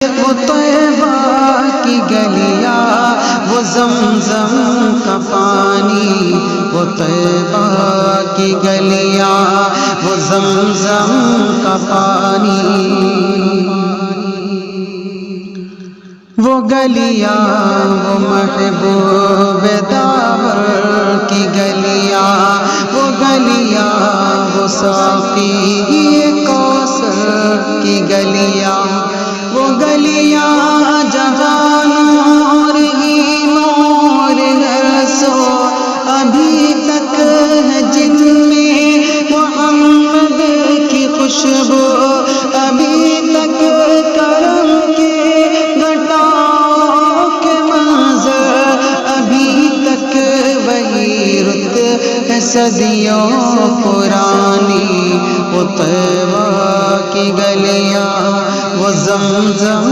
وہ طیبہ کی گلیاں، وہ زمزم کا پانی، وہ طیبہ کی گلیاں، وہ زمزم کا پانی، وہ گلیاں وہ محبوب داور کی گلیاں، وہ گلیاں وہ ساقی کوثر کی گلیاں، وہ گلیاں جہاں نور ہی نور ہے، سو ابھی تک ہے جن میں محمد کی خوشبو، ابھی تک کرم کے گھٹاؤں کے منظر، ابھی تک وہی رت ہے صدیوں پرانی، وہ طیبہ کی گلیاں، وہ زمزم